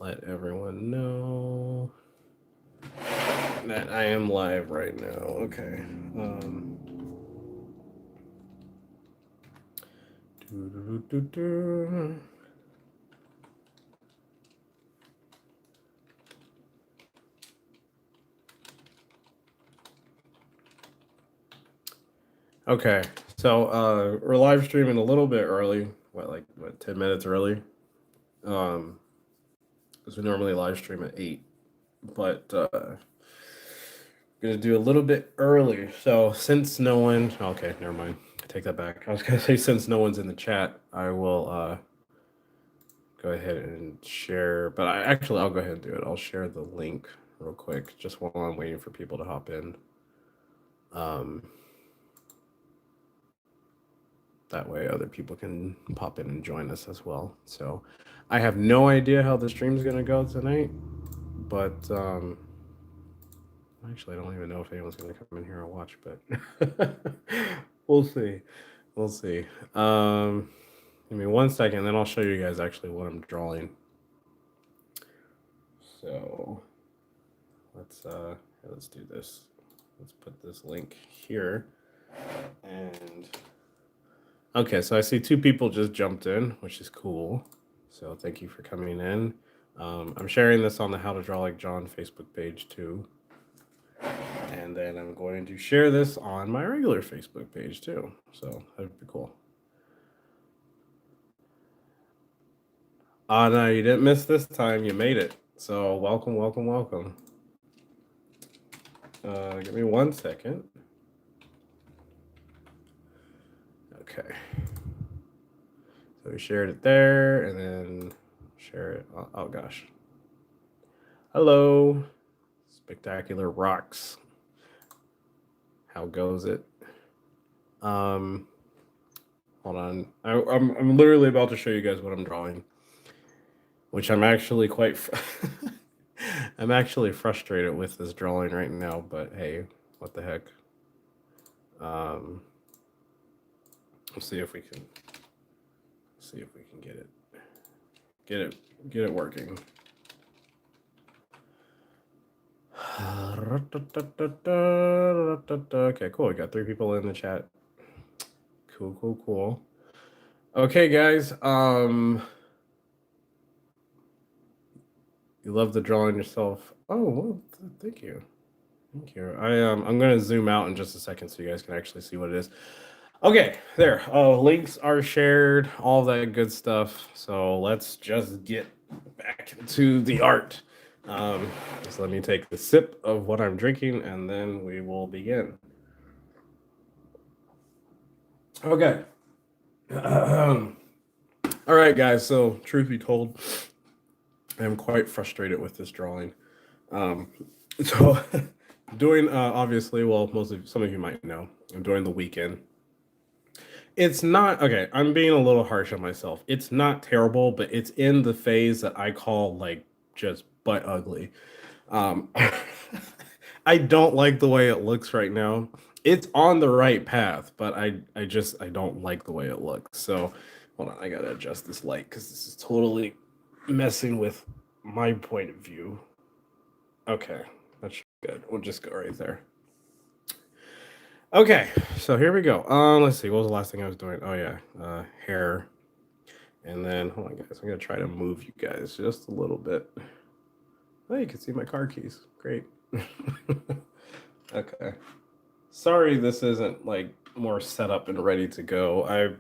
let everyone know that I am live right now. Okay. Doo-doo-doo-doo-doo. Okay, so we're live streaming a little bit early. What, 10 minutes early? Um, because we normally live stream at 8, but gonna do a little bit early. So since no one, okay, never mind. I take that back. I was gonna say since no one's in the chat, I will go ahead and share. But I'll go ahead and do it. I'll share the link real quick, just while I'm waiting for people to hop in. Um, that way other people can pop in and join us as well. So I have no idea how the stream's gonna go tonight, but actually I don't even know if anyone's gonna come in here and watch, but we'll see. We'll see. Give me 1 second, then I'll show you guys actually what I'm drawing. So let's do this. Let's put this link here. And okay, so I see 2 people just jumped in, which is cool. So thank you for coming in. I'm sharing this on the How to Draw Like John Facebook page too. And then I'm going to share this on my regular Facebook page too. So that'd be cool. No, you didn't miss this time. You made it. So welcome, welcome, welcome. Give me 1 second. Okay. So we shared it there, and then share it. Oh gosh. Hello, Spectacular Rocks. How goes it? Hold on. I'm literally about to show you guys what I'm drawing, which I'm actually I'm actually frustrated with this drawing right now. But hey, what the heck? Let's see if we can get it working. Okay, cool. We got 3 people in the chat. Cool. Okay, guys. You love the drawing yourself. Oh, well, thank you. Thank you. I'm gonna zoom out in just a second so you guys can actually see what it is. Okay, there. Links are shared, all that good stuff. So let's just get back to the art. Just let me take a sip of what I'm drinking, and then we will begin. Okay. All right, guys. So, truth be told, I am quite frustrated with this drawing. Um, so, doing obviously, well, some of you might know, during the weekend. It's not okay. I'm being a little harsh on myself. It's not terrible, but it's in the phase that I call like just butt ugly. Um, I don't like the way it looks right now. It's on the right path, but I don't like the way it looks. So hold on, I gotta adjust this light because this is totally messing with my point of view. Okay, that's good. We'll just go right there. Okay, so here we go. Let's see. What was the last thing I was doing? Oh yeah, hair. And then hold on, guys. I'm gonna try to move you guys just a little bit. Oh, you can see my car keys. Great. Okay. Sorry, this isn't like more set up and ready to go. I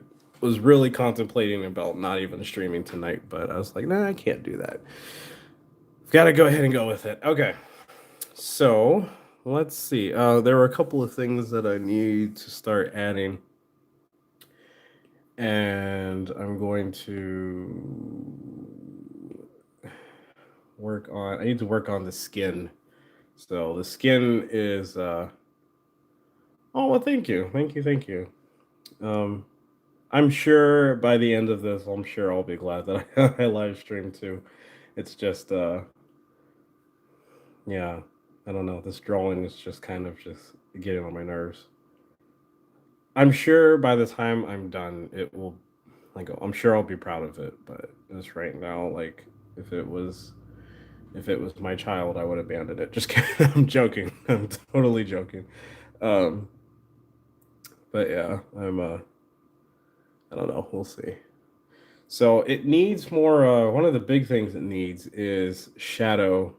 was really contemplating about not even streaming tonight, but I was like, nah, I can't do that. Got to go ahead and go with it. Okay. So let's see. There were a couple of things that I need to start adding, and I'm going to work on. I need to work on the skin. So the skin is. Oh well, thank you. Um, I'm sure by the end of this, I'm sure I'll be glad that I live stream too. It's just, yeah, I don't know. This drawing is just kind of just getting on my nerves. I'm sure by the time I'm done, it will, like, I'm sure I'll be proud of it. But just right now, like, if it was, If it was my child, I would abandon it. Just kidding. I'm joking. I'm totally joking. Um, but yeah, I don't know. We'll see. So it needs more. One of the big things it needs is shadow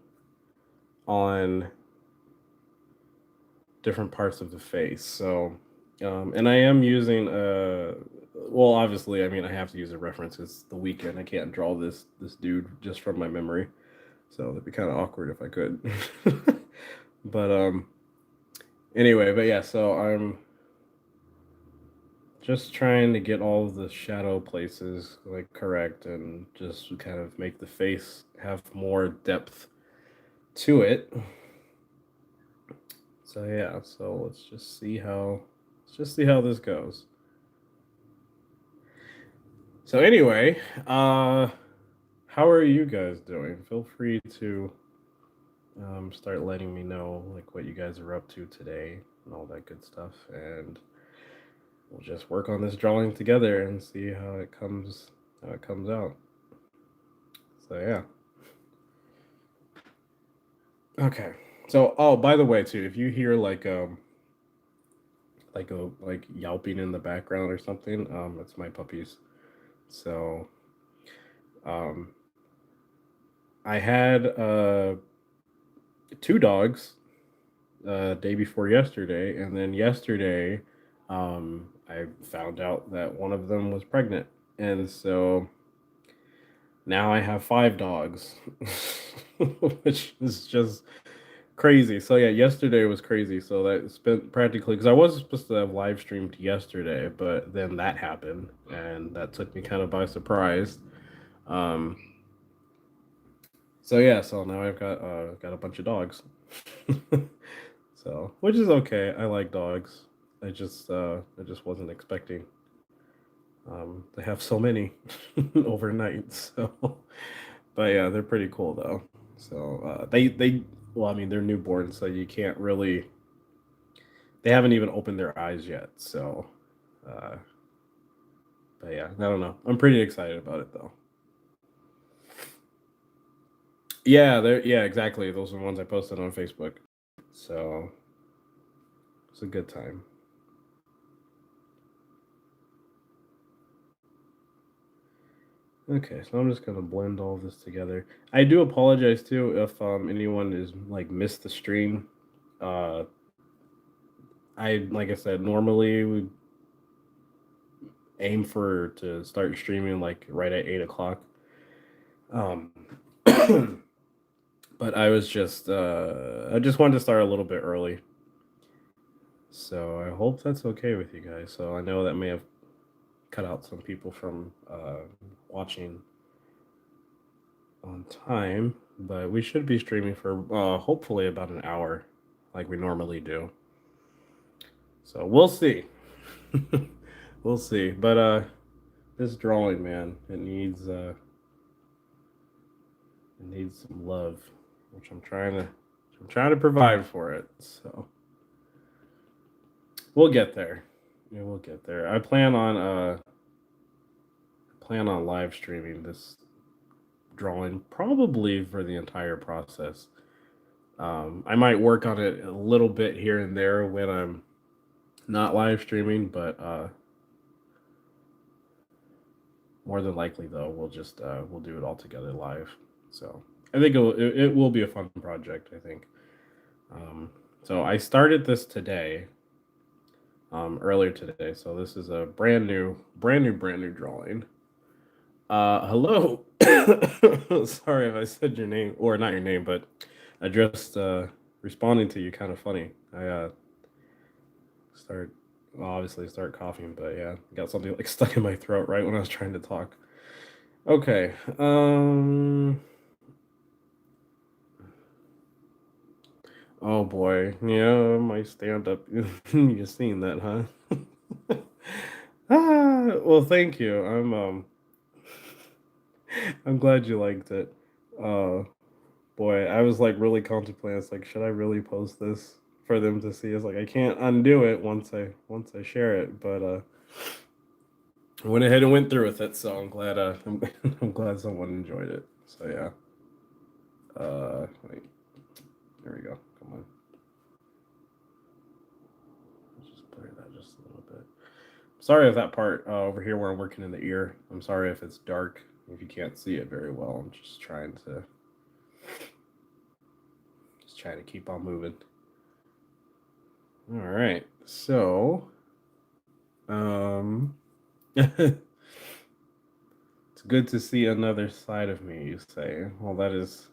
on different parts of the face. So, and I am using well, obviously, I mean, I have to use a reference. It's the weekend. I can't draw this dude just from my memory, so it'd be kind of awkward if I could. But anyway, but yeah, so I'm just trying to get all of the shadow places like correct and just kind of make the face have more depth to it. So yeah, so let's just see how this goes. So anyway, how are you guys doing? Feel free to start letting me know like what you guys are up to today and all that good stuff, and we'll just work on this drawing together and see how it comes out. So yeah. Okay. So oh, by the way, too, if you hear like a like yelping in the background or something, that's my puppies. So um, I had two dogs day before yesterday, and then yesterday, I found out that one of them was pregnant, and so now I have five dogs, which is just crazy. So yeah, yesterday was crazy. So that spent practically because I was supposed to have live streamed yesterday, but then that happened, and that took me kind of by surprise. Um, so yeah, so now I've got a bunch of dogs. So which is okay. I like dogs. I just wasn't expecting to have so many overnight. So, but yeah, they're pretty cool though. So they well, I mean they're newborn, so you can't really. They haven't even opened their eyes yet. So, uh, but yeah, I don't know. I'm pretty excited about it though. Yeah, yeah, exactly. Those are the ones I posted on Facebook. So it's a good time. Okay, so I'm just gonna blend all this together. I do apologize too if anyone is like missed the stream. Uh, I like I said, normally we aim for to start streaming like right at 8 o'clock. Um, but I just wanted to start a little bit early. So I hope that's okay with you guys. So I know that may have cut out some people from watching on time, but we should be streaming for hopefully about an hour, like we normally do. So we'll see. We'll see. But this drawing, man, it needs some love, which I'm trying to provide for it. So we'll get there. Yeah, we'll get there. I plan on live streaming this drawing probably for the entire process. I might work on it a little bit here and there when I'm not live streaming, but more than likely though, we'll do it all together live. So I think it will be a fun project. I think. Um, so I started this today, earlier today. So this is a brand new drawing. Hello. Sorry if I said your name or not your name, but I just responding to you kind of funny. I start well, obviously start coughing, but yeah, got something like stuck in my throat right when I was trying to talk. Okay. Oh boy. Yeah, my stand up. You seen that, huh? Well, thank you. I'm glad you liked it. Uh boy, I was like really contemplating. It's like, should I really post this for them to see? It's like I can't undo it once I share it, but I went ahead and went through with it. So I'm glad I'm, I'm glad someone enjoyed it. So yeah. Wait, there we go. Come on. Let's just blur that just a little bit. Sorry if that part over here where I'm working in the ear. I'm sorry if it's dark, if you can't see it very well. I'm just trying to keep on moving. All right. So, um, it's good to see another side of me, you say. Well, that is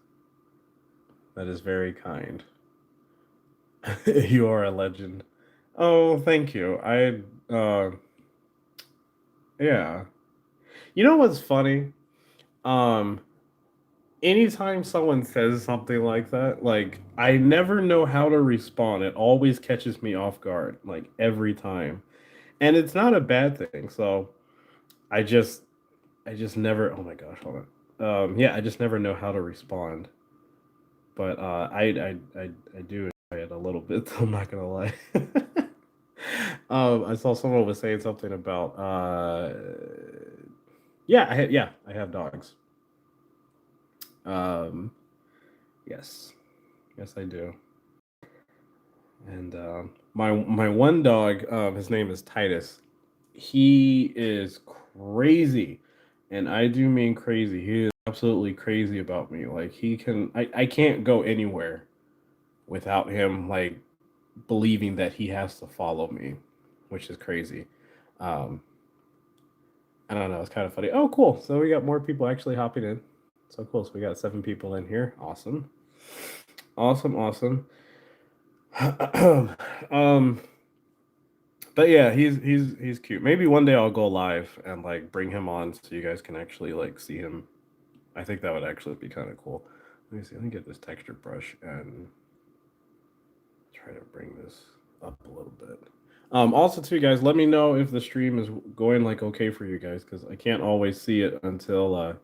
very kind. You are a legend. Oh, thank you. Yeah. You know what's funny? Um, Anytime someone says something like that, like I never know how to respond. It always catches me off guard, like every time. And it's not a bad thing. So I just I just never, oh my gosh, hold on. Yeah, I just never know how to respond. But I do enjoy it a little bit, I'm not gonna lie. I saw someone was saying something about yeah, I have dogs. Um yes. Yes I do. And my one dog, his name is Titus. He is crazy, and I do mean crazy. He is absolutely crazy about me. Like I can't go anywhere without him like believing that he has to follow me, which is crazy. Um, I don't know. It's kind of funny. Oh, cool. So we got more people actually hopping in. So cool. So we got 7 people in here. Awesome. Awesome. Awesome. um, but yeah, he's cute. Maybe one day I'll go live and like bring him on so you guys can actually like see him. I think that would actually be kind of cool. Let me see. Let me get this texture brush and try to bring this up a little bit. Also, too, guys, let me know if the stream is going like okay for you guys because I can't always see it until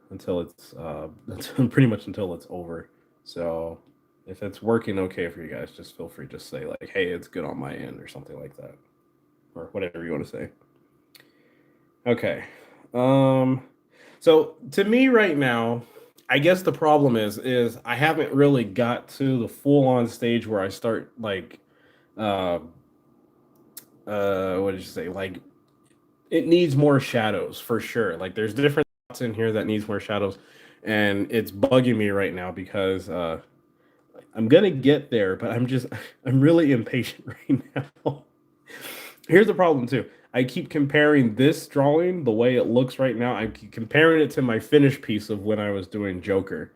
it's pretty much until it's over. So if it's working okay for you guys, just feel free to say like, "Hey, it's good on my end" or something like that, or whatever you want to say. Okay. Um. So to me right now, I guess the problem is I haven't really got to the full on stage where I start like uh what did you say, like it needs more shadows for sure. Like there's different spots in here that needs more shadows, and it's bugging me right now because I'm gonna get there, but I'm really impatient right now. Here's the problem too. I keep comparing this drawing, the way it looks right now, I keep comparing it to my finished piece of when I was doing Joker.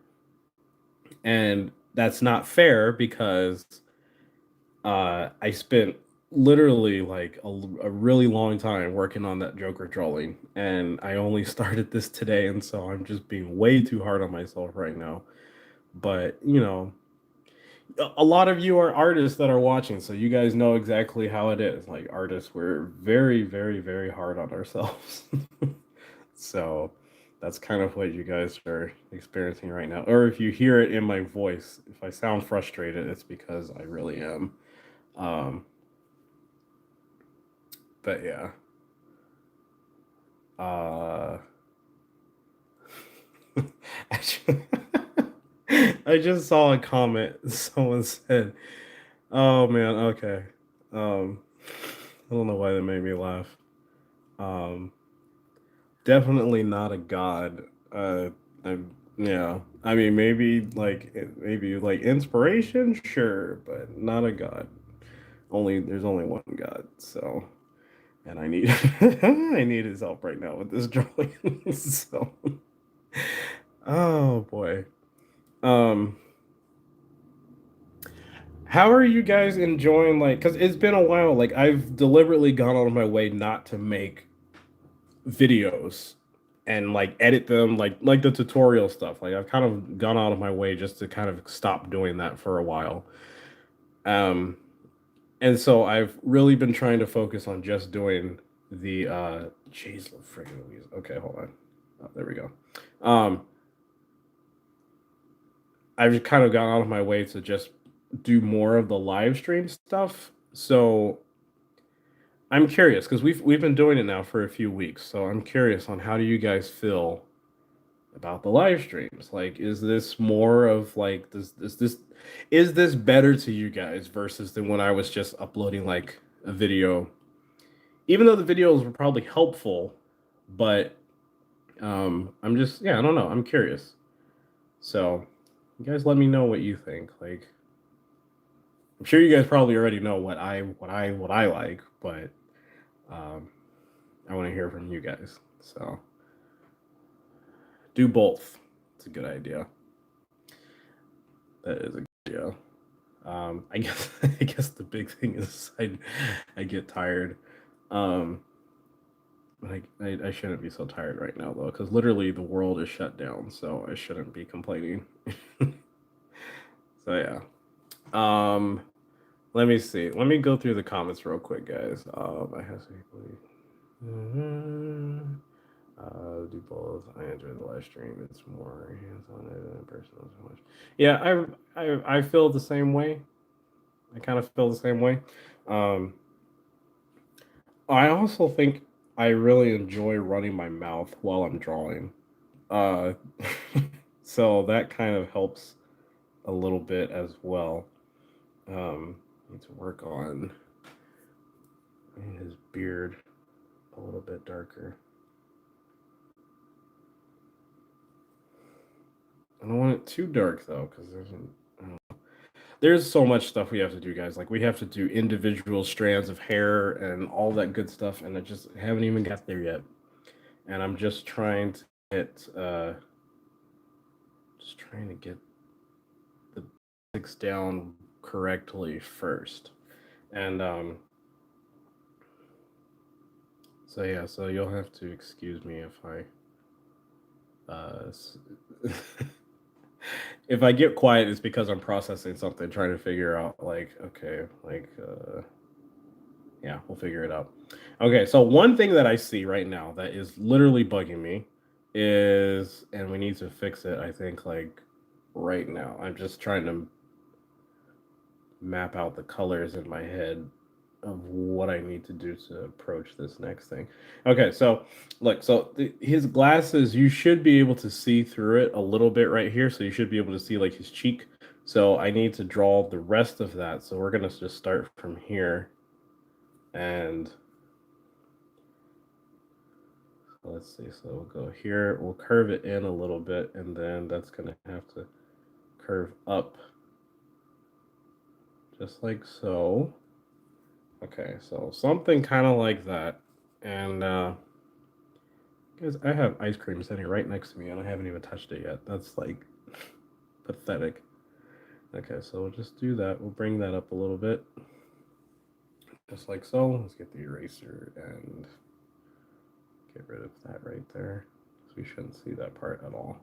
And that's not fair because I spent literally like a really long time working on that Joker drawing, and I only started this today, and so I'm just being way too hard on myself right now. But you know, a lot of you are artists that are watching, so you guys know exactly how it is. Like artists, we're very, very, very hard on ourselves. So that's kind of what you guys are experiencing right now. Or if you hear it in my voice, if I sound frustrated, it's because I really am. Um, but yeah. Uh, I ju- I just saw a comment. Someone said, "Oh man, okay." Um, I don't know why that made me laugh. Um, Definitely not a god. Yeah. I mean, maybe like inspiration, sure, but not a god. There's only one god. So, and I need I need his help right now with this drawing. So, oh boy. Um, how are you guys enjoying like? Because it's been a while. Like I've deliberately gone out of my way not to make videos and like edit them like the tutorial stuff. Like I've kind of gone out of my way just to kind of stop doing that for a while. Um and so I've really been trying to focus on just doing the jeez freaking Louise. Okay, hold on. Oh, there we go. Um I've kind of gone out of my way to just do more of the live stream stuff. So I'm curious because we've been doing it now for a few weeks. So I'm curious on how do you guys feel about the live streams. Like, is this more of like is this better to you guys versus than when I was just uploading like a video? Even though the videos were probably helpful, but I'm just, yeah, I don't know. I'm curious. So, you guys let me know what you think. Like, I'm sure you guys probably already know what I like, but um, I want to hear from you guys. So, do both. It's a good idea. That is a good idea. I guess I guess the big thing is I get tired. Um, I shouldn't be so tired right now though, because literally the world is shut down, so I shouldn't be complaining. So yeah. Um, Let me see. Let me go through the comments real quick, guys. I have some people. Do both. I enjoy the live stream. It's more hands-on than personal. So much. Yeah, I feel the same way. I kind of feel the same way. Um, I also think I really enjoy running my mouth while I'm drawing. Uh, so that kind of helps a little bit as well. Need to work on his beard a little bit darker. I don't want it too dark though, because there's so much stuff we have to do, guys. Like we have to do individual strands of hair and all that good stuff, and I just haven't even got there yet. And I'm just trying to get the basics down correctly first. And so yeah, so you'll have to excuse me if if I get quiet, it's because I'm processing something, trying to figure out like, okay, like yeah, we'll figure it out. Okay, so one thing that I see right now that is literally bugging me is, and we need to fix it, I think, like right now. I'm just trying to map out the colors in my head of what I need to do to approach this next thing. Okay, so look, so his glasses, you should be able to see through it a little bit right here. So you should be able to see like his cheek. So I need to draw the rest of that. So we're gonna just start from here. And so let's see. So we'll go here, we'll curve it in a little bit, and then that's gonna have to curve up just like so. Okay, so something kind of like that. And guys, I have ice cream sitting right next to me and I haven't even touched it yet. That's like pathetic. Okay, so we'll just do that. We'll bring that up a little bit. Just like so. Let's get the eraser and get rid of that right there. So we shouldn't see that part at all.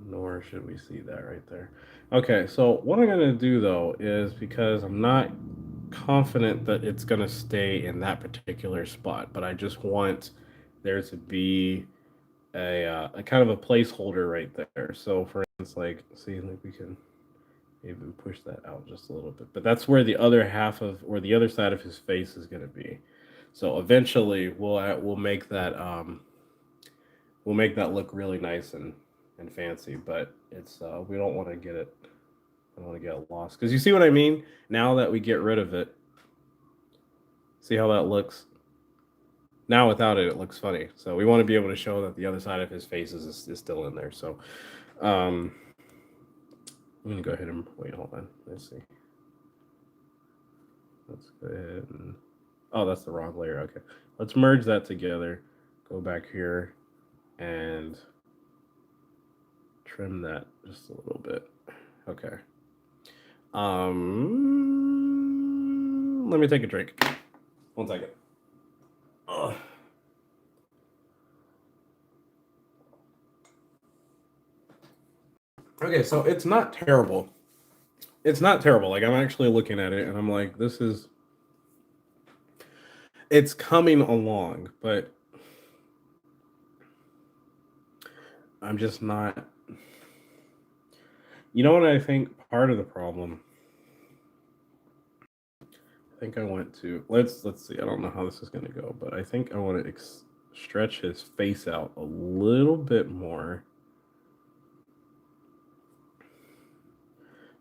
Nor should we see that right there. Okay, so what I'm going to do though is, because I'm not confident that it's going to stay in that particular spot, but I just want there to be a kind of a placeholder right there. So for instance, like, see, like we can even push that out just a little bit, but that's where the other half of, or the other side of his face is going to be. So eventually we'll make that look really nice and fancy, but it's we don't want to get it. I don't want to get it lost, because you see what I mean. Now that we get rid of it, see how that looks. Now without it, it looks funny. So we want to be able to show that the other side of his face is still in there. So I'm gonna go ahead and wait. Hold on. Let's see. Let's go ahead and, oh, that's the wrong layer. Okay, let's merge that together. Go back here and trim that just a little bit. Okay. Let me take a drink. 1 second. Ugh. Okay, so it's not terrible. It's not terrible. Like, I'm actually looking at it and I'm like, it's coming along, but I'm just not. You know what I think part of the problem? I think I want to, let's see. I don't know how this is going to go, but I think I want to stretch his face out a little bit more.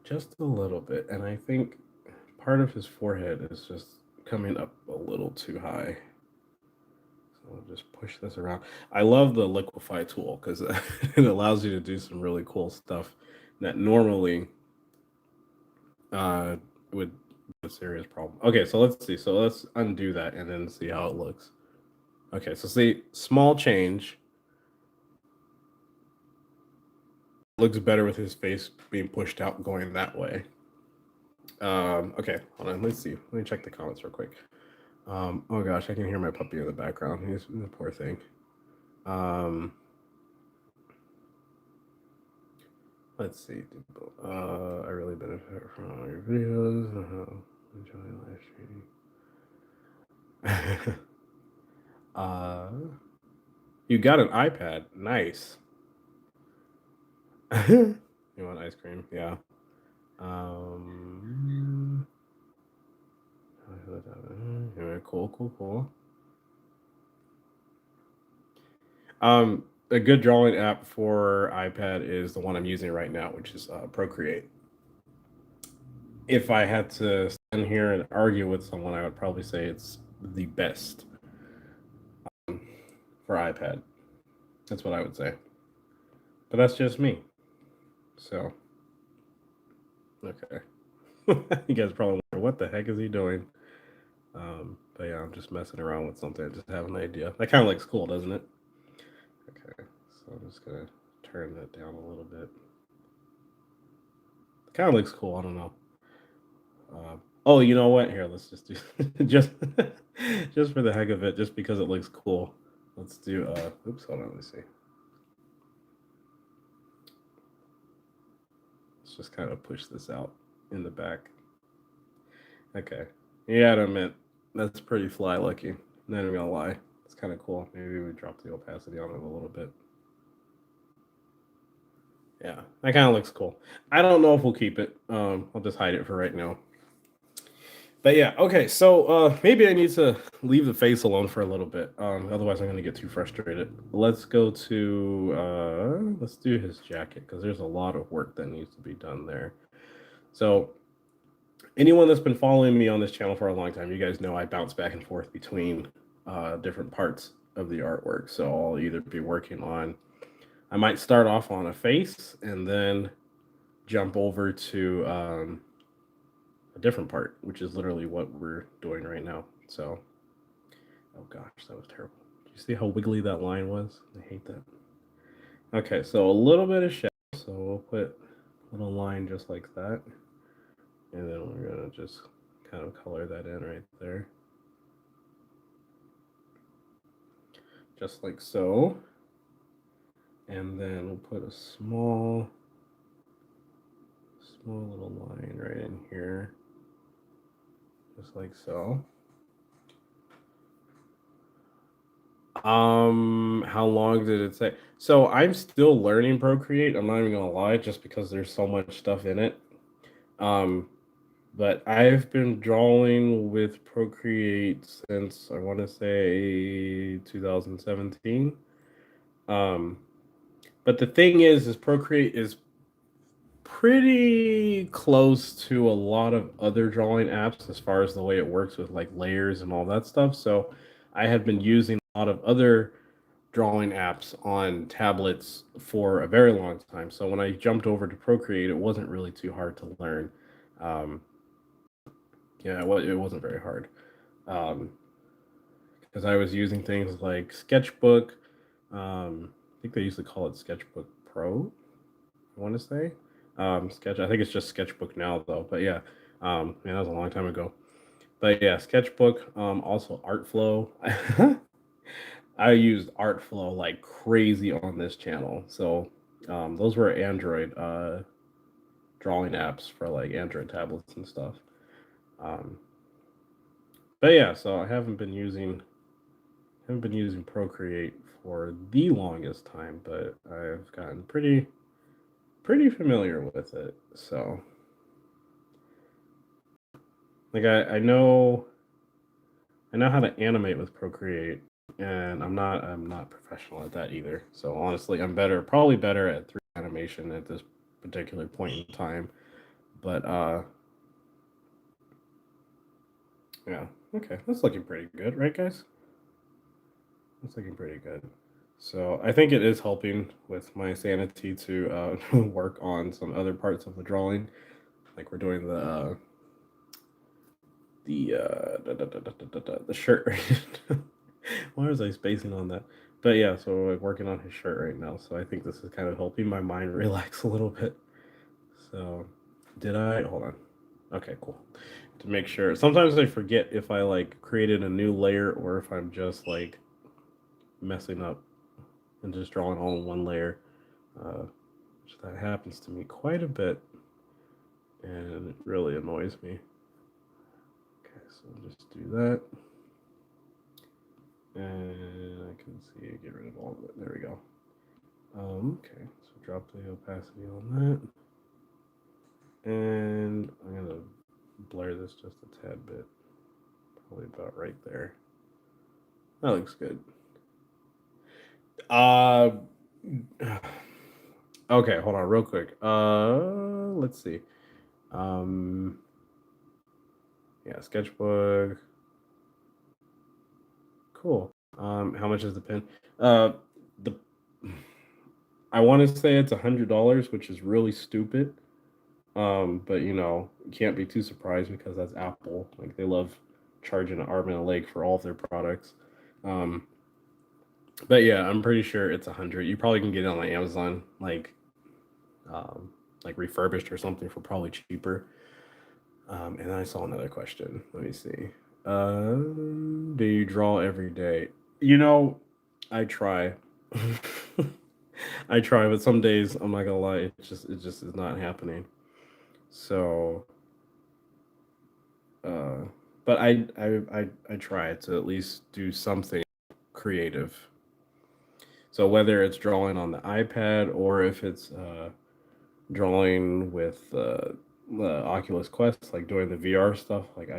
Just a little bit. And I think part of his forehead is just coming up a little too high. So I'll just push this around. I love the liquify tool because it allows you to do some really cool stuff that normally would be a serious problem. Okay, so let's see. So let's undo that and then see how it looks. Okay, so see, small change. Looks better with his face being pushed out going that way. Okay, hold on. Let's see. Let me check the comments real quick. Oh gosh, I can hear my puppy in the background. He's the poor thing. Let's see. I really benefit from all your videos. Enjoy live streaming. You got an iPad. Nice. You want ice cream? Yeah. Cool. A good drawing app for iPad is the one I'm using right now, which is Procreate. If I had to stand here and argue with someone, I would probably say it's the best for iPad. That's what I would say. But that's just me. So, okay. You guys probably wonder what the heck is he doing? But yeah, I'm just messing around with something. I just have an idea. That kind of looks cool, doesn't it? Okay, so I'm just gonna turn that down a little bit. Kind of looks cool. I don't know. Oh, you know what? Here, let's just do just just for the heck of it, just because it looks cool. Let's do. Oops, hold on. Let me see. Let's just kind of push this out in the back. Okay. Yeah, I admit that's pretty fly looking. Not even gonna lie. It's kind of cool. Maybe we drop the opacity on it a little bit. Yeah, that kind of looks cool. I don't know if we'll keep it. I'll just hide it for right now. But yeah, okay. So maybe I need to leave the face alone for a little bit. Otherwise, I'm gonna get too frustrated. Let's go to let's do his jacket because there's a lot of work that needs to be done there. So anyone that's been following me on this channel for a long time, you guys know I bounce back and forth between different parts of the artwork. So I'll either be working on, I might start off on a face and then jump over to a different part, which is literally what we're doing right now. So, oh gosh, that was terrible. Do you see how wiggly that line was? I hate that. Okay, so a little bit of shadow. So we'll put a little line just like that. And then we're gonna just kind of color that in right there. Just like so. And then we'll put a small little line right in here. Just like so. How long did it take? So I'm still learning Procreate. I'm not even gonna lie, just because there's so much stuff in it. Um, but I've been drawing with Procreate since I want to say 2017. Um, but the thing is Procreate is pretty close to a lot of other drawing apps as far as the way it works with like layers and all that stuff. So I had been using a lot of other drawing apps on tablets for a very long time. So when I jumped over to Procreate, it wasn't really too hard to learn. Um, yeah, it wasn't very hard because I was using things like Sketchbook. I think they used to call it Sketchbook Pro. I want to say Sketch. I think it's just Sketchbook now though. But yeah, man, that was a long time ago. But yeah, Sketchbook. Also Artflow. I used Artflow like crazy on this channel. So those were Android drawing apps for like Android tablets and stuff. Um, but yeah, so I haven't been using Procreate for the longest time, but I've gotten pretty familiar with it. So like I know how to animate with Procreate. and I'm not professional at that either. So honestly, probably better at 3D animation at this particular point in time. But yeah, okay, that's looking pretty good, right, guys? That's looking pretty good. So I think it is helping with my sanity to work on some other parts of the drawing. Like we're doing the shirt. Why was I spacing on that? But yeah, so we're like working on his shirt right now. So I think this is kind of helping my mind relax a little bit. So did I hold on? Okay, cool. To make sure. Sometimes I forget if I like created a new layer or if I'm just like messing up and just drawing all in one layer. Which that happens to me quite a bit, and it really annoys me. Okay, so just do that. And I can see it, get rid of all of it. There we go. Okay, so drop the opacity on that. And I'm going to blur this just a tad bit. Probably about right there. That looks good. Uh, okay, hold on real quick. Let's see. Um, yeah, sketchbook. Cool. How much is the pen? The I want to say it's $100, which is really stupid. But you can't be too surprised because that's Apple. Like they love charging an arm and a leg for all of their products. Um, but yeah, I'm pretty sure it's 100. You probably can get it on Amazon, um, like refurbished or something for probably cheaper. And I saw another question. Let me see. Do you draw every day? You know, I try. I try, but some days I'm not gonna lie, it just is not happening. So, uh, but I try to at least do something creative. So whether it's drawing on the iPad or if it's drawing with the Oculus Quest, like doing the VR stuff, like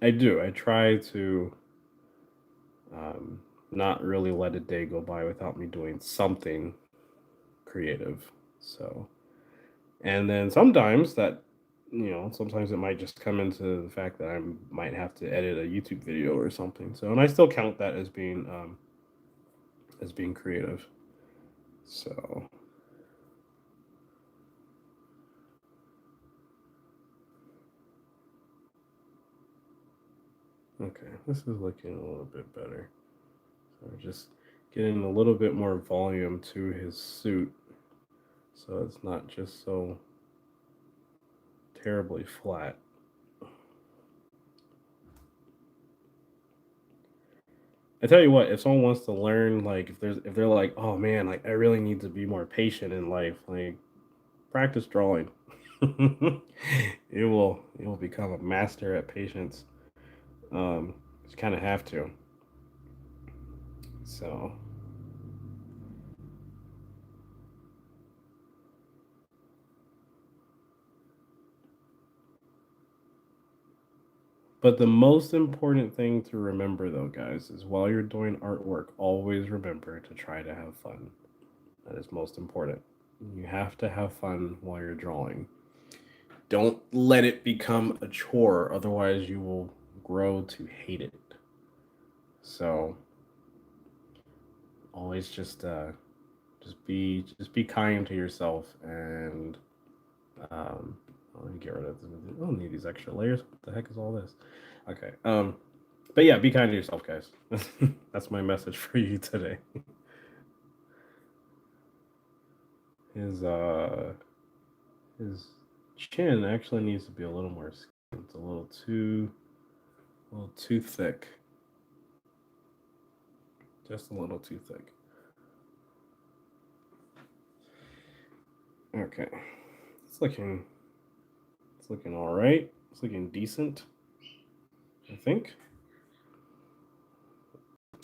I do. I try to um, not really let a day go by without me doing something creative. So, and then sometimes it might just come into the fact that I might have to edit a YouTube video or something. So, and I still count that as being creative. So, okay, this is looking a little bit better. So, just getting a little bit more volume to his suit, so it's not just so terribly flat. I tell you what, if someone wants to learn, like if they're like, oh man, like I really need to be more patient in life, like practice drawing. You will become a master at patience. You kind of have to. So, but the most important thing to remember, though, guys, is while you're doing artwork, always remember to try to have fun. That is most important. You have to have fun while you're drawing. Don't let it become a chore, otherwise you will grow to hate it. So always just be kind to yourself and let me get rid of this. I don't need these extra layers. What the heck is all this? Okay. But yeah, be kind to yourself, guys. That's my message for you today. His his chin actually needs to be a little more skin. It's a little too thick. Just a little too thick. Okay. It's looking it's looking all right. It's looking decent, I think.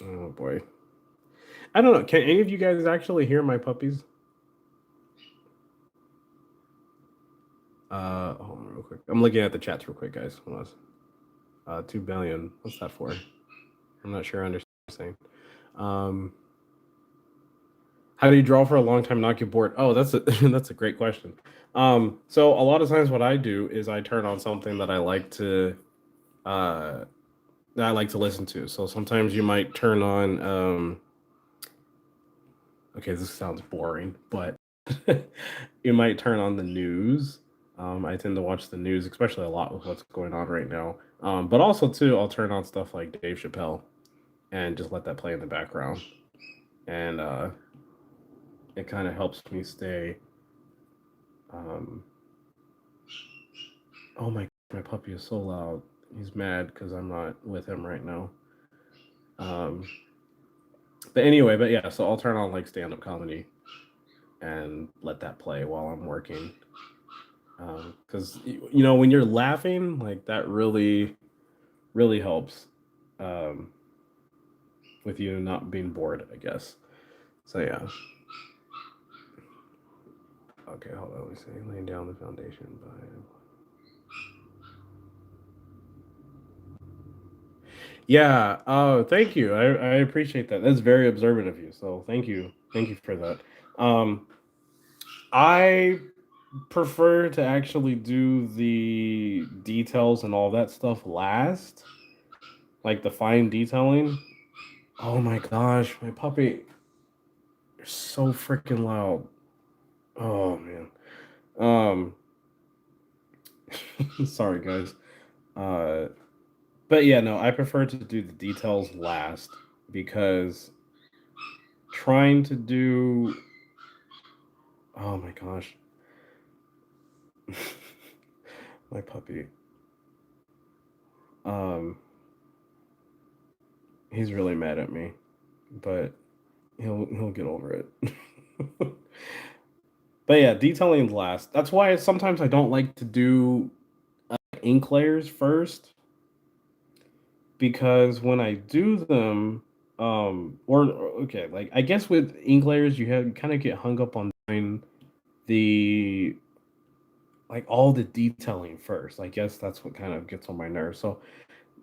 Oh boy. I don't know. Can any of you guys actually hear my puppies? Hold on real quick. I'm looking at the chats real quick, guys. Hold on. 2 billion. What's that for? I'm not sure I understand. saying. Um, how do you draw for a long time and not get bored? Oh, that's a that's a great question. So a lot of times what I do is I turn on something uh that I like to listen to. So sometimes you might turn on okay, this sounds boring, but you might turn on the news. I tend to watch the news, especially a lot with what's going on right now. But also too, I'll turn on stuff like Dave Chappelle and just let that play in the background, and it kind of helps me stay. Um, oh my puppy is so loud. He's mad because I'm not with him right now. Um, but anyway, but yeah, so I'll turn on like stand up comedy and let that play while I'm working. Because you know when you're laughing, like that really helps um, with you not being bored, I guess. So yeah. Okay, hold on. Let me see. Laying down the foundation by. Yeah. Oh, thank you. I appreciate that. That's very observant of you. So thank you for that. I prefer to actually do the details and all that stuff last, like the fine detailing. Oh my gosh, my puppy, you're so freaking loud. Oh man. Um, sorry guys. Uh, but yeah, no, I prefer to do the details last because trying to do. Oh my gosh, my puppy. Um, he's really mad at me, but he'll get over it. But yeah, detailing last. That's why sometimes I don't like to do ink layers first because when I do them, or okay, like I guess with ink layers you kind of get hung up on doing the like all the detailing first. I guess that's what kind of gets on my nerves. So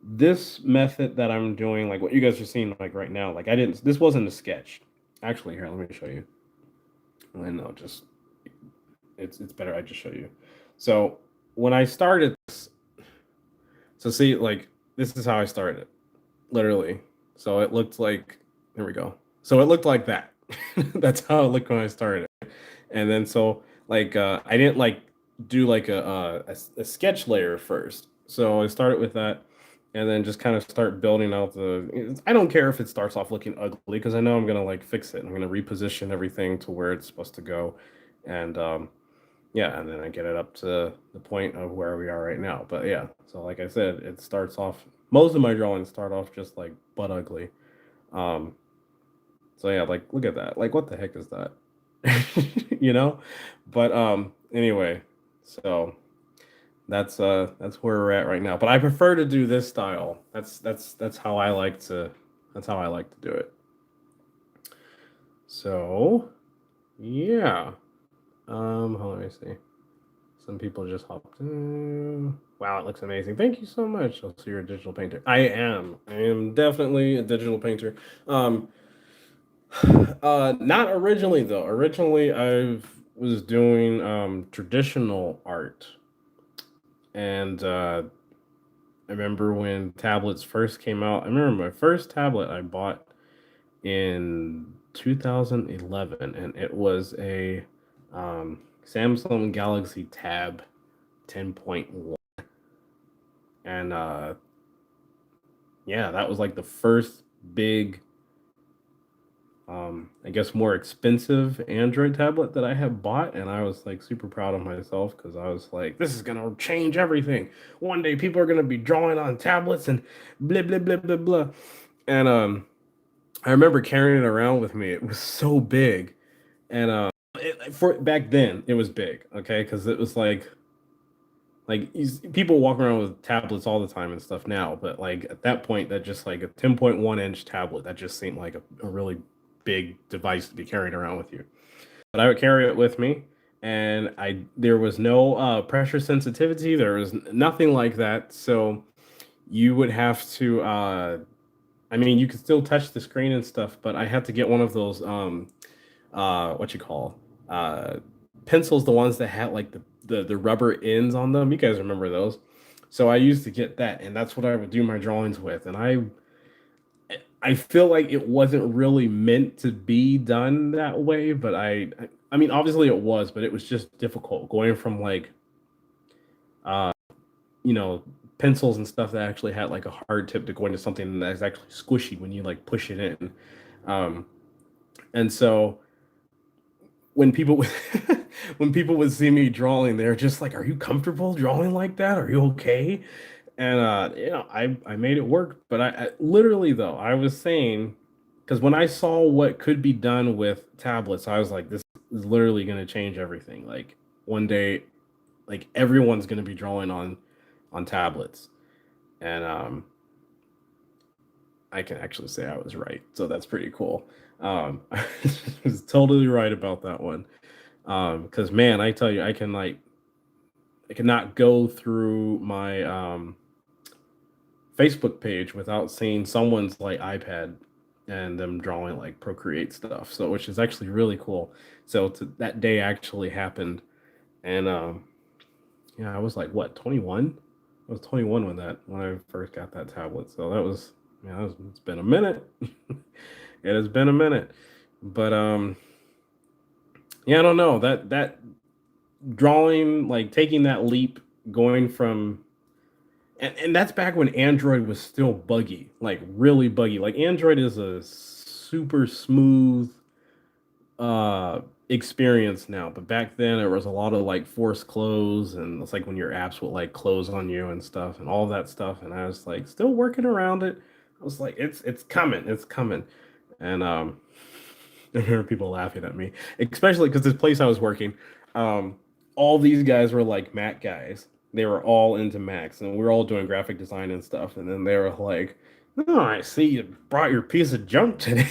this method that I'm doing, like what you guys are seeing like right now, like I didn't. This wasn't a sketch. Actually, here, let me show you. And no, just it's better. I just show you. So when I started this, so see, like this is how I started, literally. So it looked like there we go. So it looked like that. That's how it looked when I started. And then so like I didn't like do like a sketch layer first. So I started with that, and then just kind of start building out the. I don't care if it starts off looking ugly because I know I'm gonna like fix it. I'm gonna reposition everything to where it's supposed to go, and yeah, and then I get it up to the point of where we are right now. But yeah, so like I said, it starts off. Most of my drawings start off just like butt ugly. Um, so yeah, like look at that. Like what the heck is that? You know? But anyway, so that's where we're at right now. But I prefer to do this style. That's how I like to that's how I like to do it. So yeah. Hold on, let me see. Some people just hopped in. Wow, it looks amazing. Thank you so much. So you're a digital painter. I am. I am definitely a digital painter. Um, not originally though. Originally, I was doing traditional art, and I remember when tablets first came out. I remember my first tablet I bought in 2011, and it was a Samsung Galaxy Tab 10.1, and yeah, that was like the first big I guess more expensive Android tablet that I have bought, and I was like super proud of myself because I was like, this is gonna change everything. One day people are gonna be drawing on tablets and blah blah blah blah blah. And I remember carrying it around with me. It was so big, and for back then it was big, okay, because it was like people walk around with tablets all the time and stuff now, but like at that point, that just like a 10.1 inch tablet that just seemed like a really big device to be carried around with you. But I would carry it with me, and I there was no pressure sensitivity. There was nothing like that. So you would have to I mean, you could still touch the screen and stuff, but I had to get one of those what you call uh pencils, the ones that had like the rubber ends on them. You guys remember those? So I used to get that, and that's what I would do my drawings with. And I feel like it wasn't really meant to be done that way, but I mean, obviously it was, but it was just difficult going from like uh you know, pencils and stuff that actually had like a hard tip to go into something that's actually squishy when you like push it in. Um, and so when people would when people would see me drawing, they're just like, "Are you comfortable drawing like that? Are you okay?" And I made it work. But I literally though I was saying because when I saw what could be done with tablets, I was like, "This is literally going to change everything." Like one day, like everyone's going to be drawing on tablets, and I can actually say I was right. So that's pretty cool. I was totally right about that one. Because man, I tell you, I cannot go through my Facebook page without seeing someone's like iPad and them drawing like Procreate stuff. So which is actually really cool. So that day actually happened, and yeah, I was like what 21. I was 21 when I first got that tablet. So that was yeah, it's been a minute. It has been a minute, but yeah, I don't know that drawing like taking that leap, going from and that's back when Android was still buggy, like really buggy. Like Android is a super smooth uh experience now, but back then it was a lot of like forced close, and it's like when your apps would like close on you and stuff and all that stuff, and I was like still working around it. I was like it's coming, it's coming. And I remember people laughing at me, especially because this place I was working, um all these guys were like Mac guys. They were all into Macs, and we were all doing graphic design and stuff, and then they were like, "Oh, I see you brought your piece of junk today."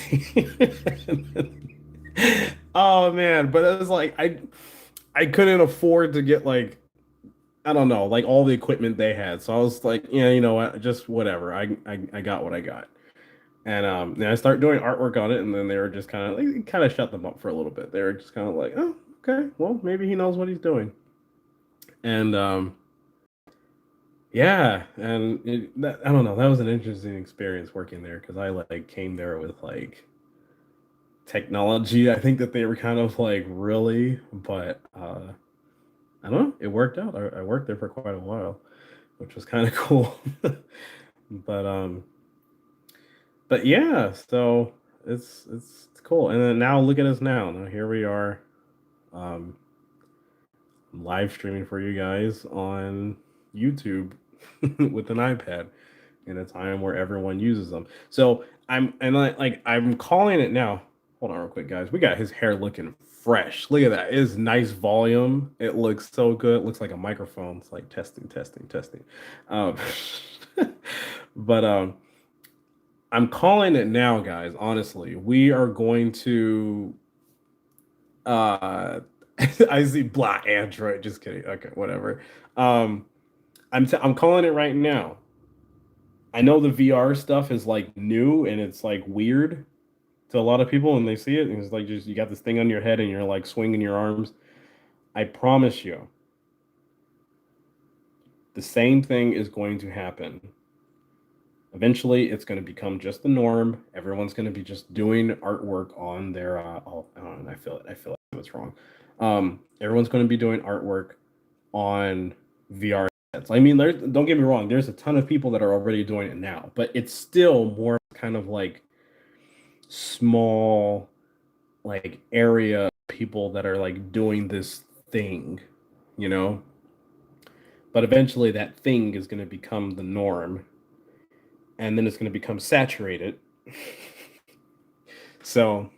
Oh man, but it was like I couldn't afford to get like I don't know, like all the equipment they had. So I was like, yeah, you know what, just whatever. I got what I got. And then I started doing artwork on it, and then they were just kind of like kind of shut them up for a little bit. They were just kind of like, oh, okay, well, maybe he knows what he's doing. And yeah, and I don't know, that was an interesting experience working there because I like came there with like technology. I think that they were kind of like really, but I don't know. It worked out. I worked there for quite a while, which was kind of cool. but but yeah, so it's cool. And then now look at us now. Now here we are, um, live streaming for you guys on YouTube with an iPad in a time where everyone uses them. So I'm calling it now. Hold on real quick, guys. We got his hair looking fresh. Look at that. It is nice volume. It looks so good. It looks like a microphone. It's like testing, testing, testing. Um, but I'm calling it now, guys. Honestly, we are going to uh I see black Android. Just kidding. Okay, whatever. Um I'm calling it right now. I know the VR stuff is like new and it's like weird to a lot of people when they see it. And it's like just you got this thing on your head and you're like swinging your arms. I promise you, the same thing is going to happen. Eventually, it's going to become just the norm. Everyone's going to be just doing artwork on their. Oh, I don't know. I feel it. I feel like it's wrong. Everyone's going to be doing artwork on VR sets. I mean, don't get me wrong. There's a ton of people that are already doing it now, but it's still more kind of like small, like area people that are like doing this thing, you know. But eventually, that thing is going to become the norm, and then it's going to become saturated. So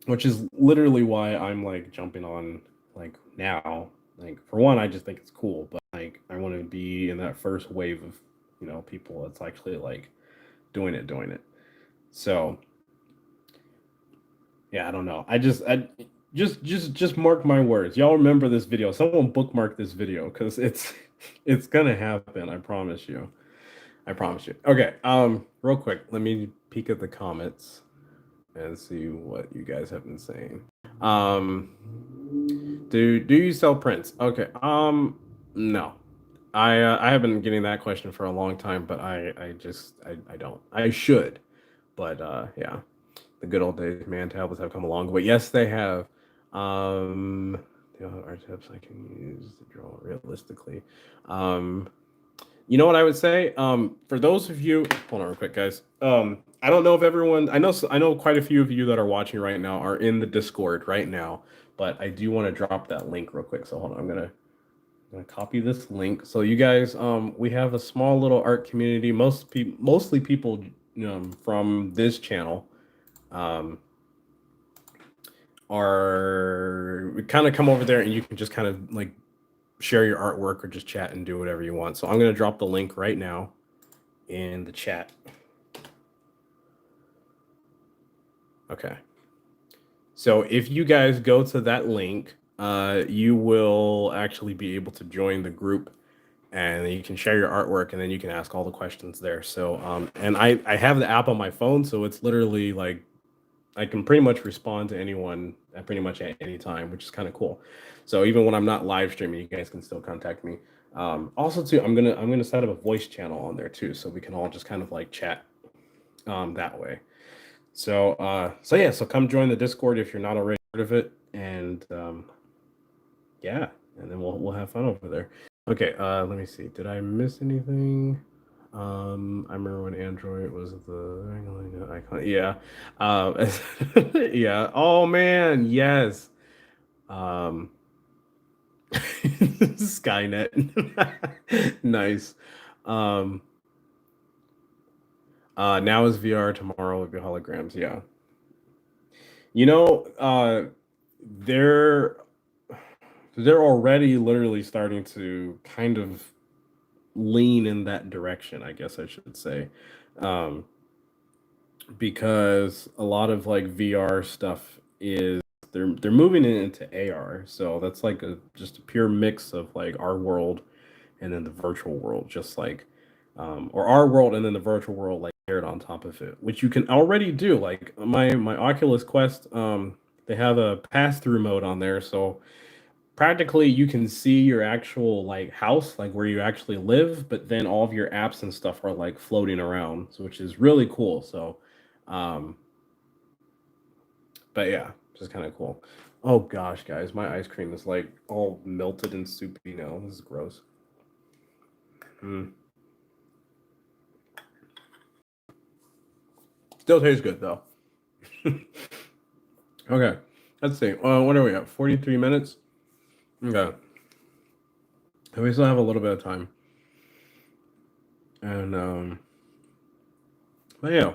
which is literally why I'm like jumping on like now. Like for one, I just think it's cool, but like I want to be in that first wave of people that's actually like doing it. So yeah, I don't know. I just mark my words. Y'all remember this video. Someone bookmark this video because it's it's gonna happen. I promise you. I promise you. Okay. Real quick, let me peek at the comments and see what you guys have been saying. Do you sell prints? Okay. No. I have been getting that question for a long time, but I don't. I should, but yeah, the good old days, man. Tablets have come along, but yes, they have. Um, the other art tips I can use to draw realistically. Um, you know what I would say? For those of you, hold on real quick, guys. I don't know if everyone, I know quite a few of you that are watching right now are in the Discord right now, but I do want to drop that link real quick. So hold on, I'm gonna copy this link. So you guys, we have a small little art community. Mostly people, from this channel, um, are kind of come over there, and you can just kind of like share your artwork or just chat and do whatever you want. So I'm gonna drop the link right now in the chat. Okay. So if you guys go to that link, you will actually be able to join the group, and you can share your artwork, and then you can ask all the questions there. So, and I have the app on my phone, so it's literally like I can pretty much respond to anyone at pretty much at any time, which is kind of cool. So even when I'm not live streaming, you guys can still contact me. Also, too, I'm gonna set up a voice channel on there too, so we can all just kind of like chat that way. So yeah, so come join the Discord if you're not already part of it, and yeah, and then we'll have fun over there. Okay, let me see. Did I miss anything? I remember when Android was the icon. Yeah, yeah. Oh man, yes. Um, Skynet. Nice. Um, now is VR, tomorrow will be holograms. Yeah. You know, they're they're already literally starting to kind of lean in that direction, I guess I should say. Um, because a lot of like VR stuff is they're moving it into AR. So that's like a just a pure mix of like our world and then the virtual world, just like or our world and then the virtual world like aired on top of it, which you can already do. Like my Oculus Quest, they have a pass through mode on there, so practically you can see your actual like house, like where you actually live, but then all of your apps and stuff are like floating around, so which is really cool. So, um, but yeah, just kind of cool. Oh gosh, guys, my ice cream is like all melted and soupy now. This is gross. Mm. Still tastes good though. Okay, let's see. What are we at? 43 minutes. Okay, we still have a little bit of time, and but yeah,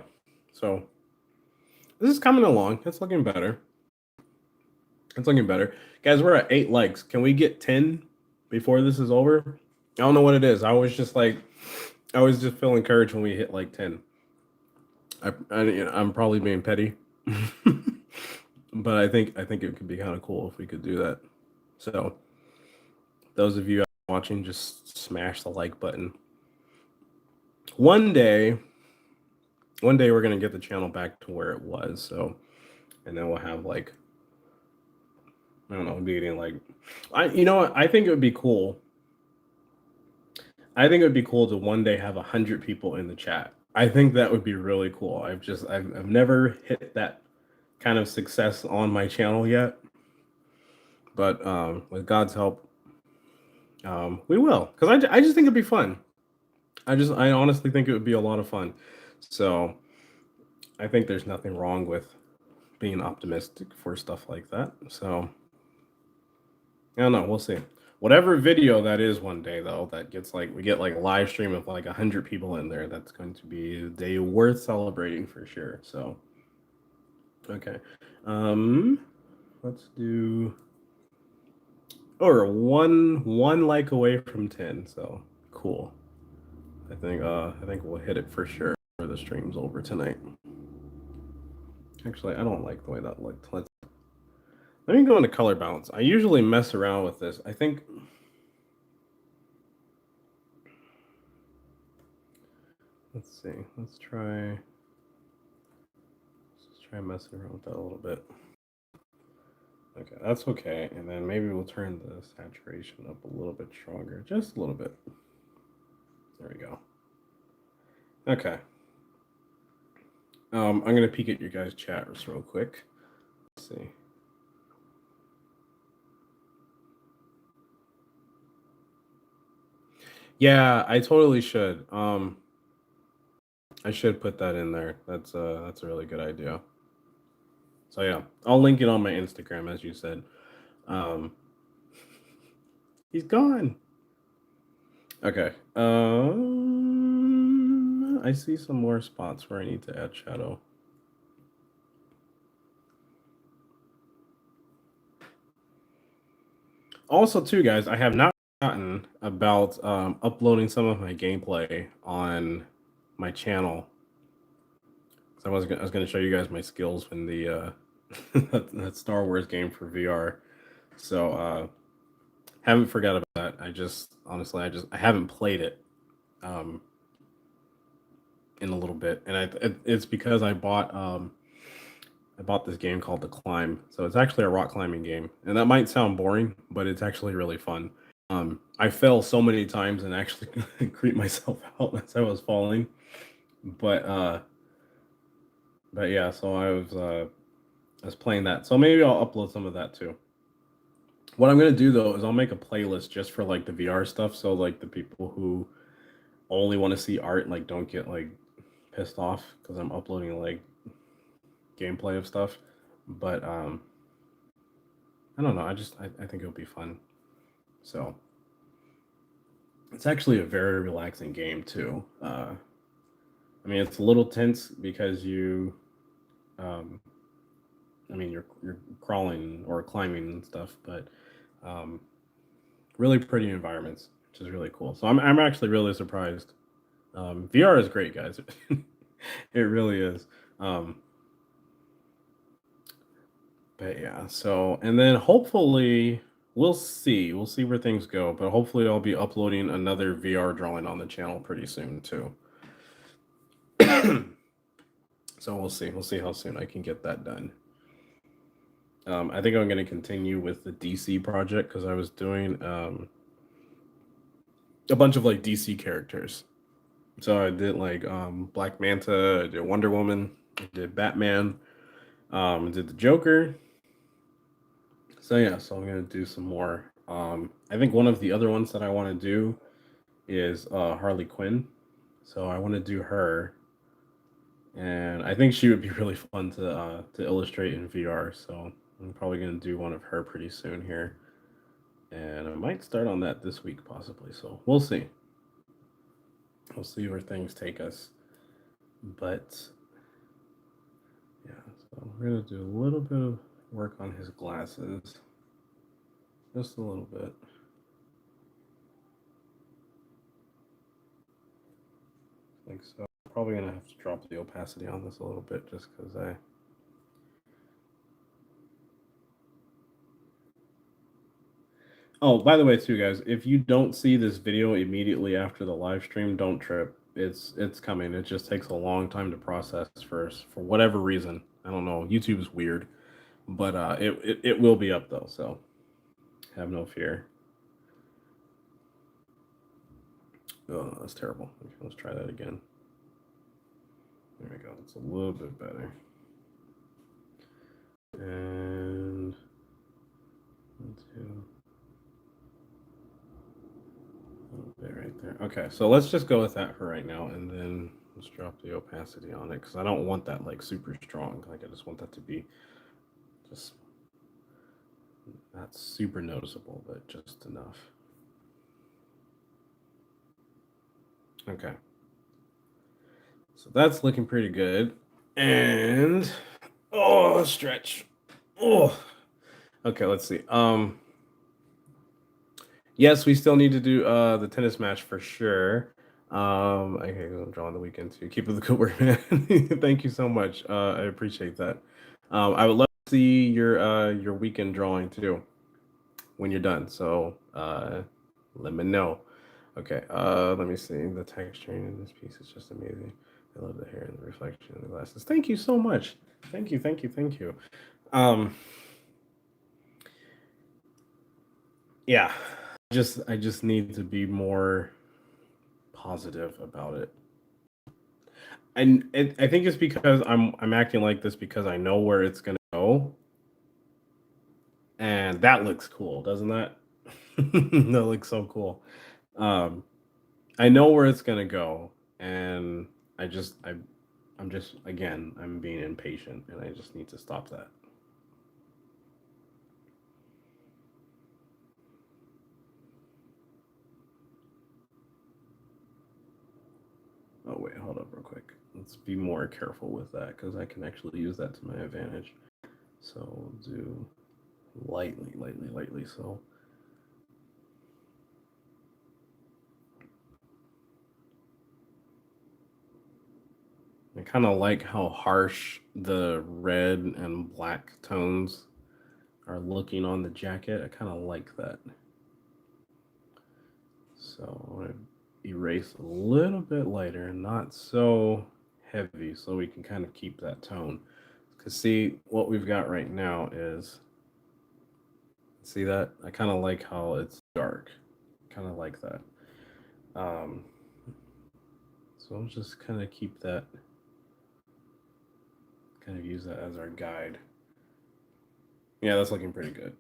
so this is coming along. It's looking better. It's looking better. Guys, we're at 8 likes. Can we get 10 before this is over? I don't know what it is. I always just feel encouraged when we hit like 10. I'm probably being petty, but I think it could be kind of cool if we could do that. So, those of you watching, just smash the like button. One day, one day we're gonna get the channel back to where it was. So, and then we'll have like I don't know, meeting like you know what? I think it would be cool. I think it would be cool to one day have 100 people in the chat. I think that would be really cool. I've never hit that kind of success on my channel yet, but with God's help, we will. Because I just think it'd be fun. I honestly think it would be a lot of fun. So I think there's nothing wrong with being optimistic for stuff like that. So I don't know. We'll see. Whatever video that is one day though, that gets like we get like a live stream of like 100 people in there, that's going to be a day worth celebrating for sure. So okay. Um let's do or one like away from 10. So cool. I think we'll hit it for sure for the stream's over tonight. Actually, I don't like the way that looked. Let me go into color balance. I usually mess around with this. I think Let's see. Let's try messing around with that a little bit. Okay, that's okay. And then maybe we'll turn the saturation up a little bit stronger, just a little bit. There we go. Okay. I'm gonna peek at your guys' chat real quick. Let's see. Yeah, I totally should. I should put that in there. That's a really good idea. So yeah, I'll link it on my Instagram as you said. Um, he's gone. Okay. I see some more spots where I need to add shadow. Also, too, guys, I have not forgotten about uploading some of my gameplay on my channel. So I was going to show you guys my skills in the that Star Wars game for VR. So haven't forgot about that. I just honestly, I haven't played it in a little bit, and it's because I bought this game called The Climb. So it's actually a rock climbing game, and that might sound boring, but it's actually really fun. I fell so many times and actually creeped myself out as I was falling, but yeah. So I was playing that. So maybe I'll upload some of that too. What I'm gonna do though is I'll make a playlist just for like the VR stuff. So like the people who only want to see art like don't get like pissed off because I'm uploading like gameplay of stuff. But I don't know. I think it'll be fun. So it's actually a very relaxing game too. I mean, it's a little tense because um, I mean, you're crawling or climbing and stuff, but um, really pretty environments, which is really cool. So I'm actually really surprised. VR is great, guys. It really is. Um, but yeah, so and then hopefully we'll see where things go. But hopefully I'll be uploading another VR drawing on the channel pretty soon too. So we'll see. We'll see how soon I can get that done. I think I'm going to continue with the DC project because I was doing a bunch of like DC characters. So I did like Black Manta, I did Wonder Woman, I did Batman, I did the Joker. So yeah, so I'm gonna do some more. I think one of the other ones that I want to do is Harley Quinn. So I want to do her, and I think she would be really fun to illustrate in VR. So I'm probably gonna do one of her pretty soon here, and I might start on that this week possibly. So we'll see. We'll see where things take us. But yeah, so we're gonna do a little bit of work on his glasses, just a little bit. Like so. Probably gonna have to drop the opacity on this a little bit just because I. Oh, by the way, too, guys, if you don't see this video immediately after the live stream, don't trip. It's coming. It just takes a long time to process first for whatever reason. I don't know. YouTube is weird, but it will be up though. So have no fear. Oh, that's terrible. Okay, let's try that again. There we go. It's a little bit better. And two. A little bit right there. Okay, so let's just go with that for right now, and then let's drop the opacity on it because I don't want that like super strong. Like I just want that to be just not super noticeable, but just enough. Okay, so that's looking pretty good. And oh, stretch. Oh, okay. Let's see. Yes, we still need to do the tennis match for sure. Okay, I'm drawing the weekend too. Keep up the good work, man. Thank you so much. I appreciate that. I would love to see your weekend drawing too when you're done. So let me know. Okay, let me see. The texturing in this piece is just amazing. I love the hair and the reflection in the glasses. Thank you so much. Thank you, thank you, thank you. Um, yeah, I just need to be more positive about it. And I think it's because I'm acting like this because I know where it's gonna go, and that looks cool, doesn't that? That looks so cool. Um, I know where it's gonna go, and I just I'm just again I'm being impatient, and I just need to stop that. Oh wait, hold up real quick. Let's be more careful with that because I can actually use that to my advantage. So we'll do lightly, lightly, lightly. So I kind of like how harsh the red and black tones are looking on the jacket. I kind of like that. So I want to erase a little bit lighter, not so heavy, so we can kind of keep that tone. Because see, what we've got right now is, see that? I kind of like how it's dark. Kind of like that. Um, so I'll just kind of keep that, kind of use that as our guide. Yeah, that's looking pretty good.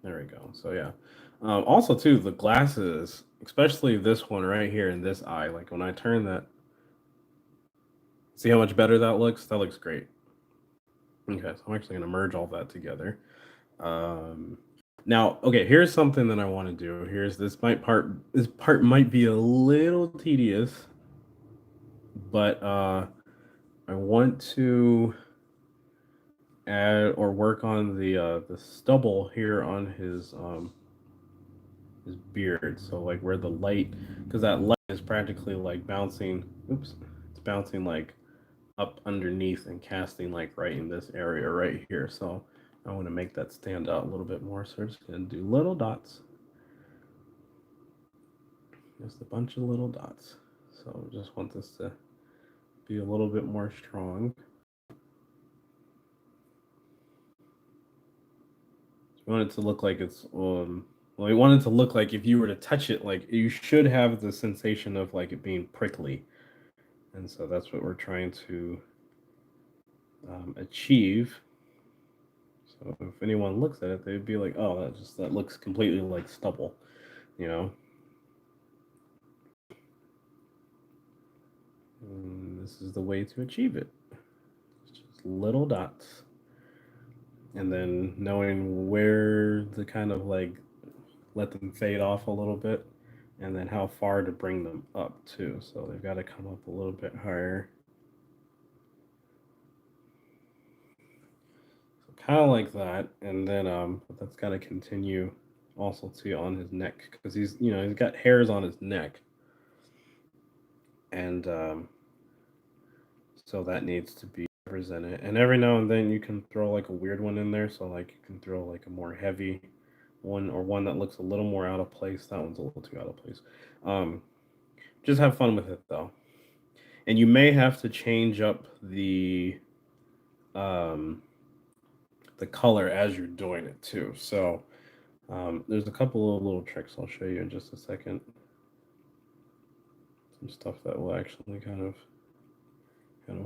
There we go. So yeah. Also too, the glasses, especially this one right here in this eye, like when I turn that, see how much better that looks? That looks great. Okay, so I'm actually gonna merge all that together. Um, Now, okay, here's something that I want to do. Here's this might part. This part might be a little tedious, but I want to add or work on the stubble here on his beard. So like where the light, because that light is practically like bouncing. Oops, it's bouncing like up underneath and casting like right in this area right here. So I want to make that stand out a little bit more. So we're just gonna do little dots, just a bunch of little dots. So just want this to be a little bit more strong. We want it to look like it's well, we want it to look like if you were to touch it, like you should have the sensation of like it being prickly, and so that's what we're trying to achieve. So if anyone looks at it, they'd be like, "Oh, that looks completely like stubble," you know. And this is the way to achieve it. Just little dots, and then knowing where to kind of like let them fade off a little bit, and then how far to bring them up too. So they've got to come up a little bit higher. So kind of like that, and then but that's got to continue also too on his neck because he's got hairs on his neck, and so that needs to be represented. And every now and then you can throw like a weird one in there. So like you can throw like a more heavy one or one that looks a little more out of place. That one's a little too out of place. Um, just have fun with it though. And you may have to change up um, the color as you're doing it too. So there's a couple of little tricks I'll show you in just a second. Some stuff that will actually kind of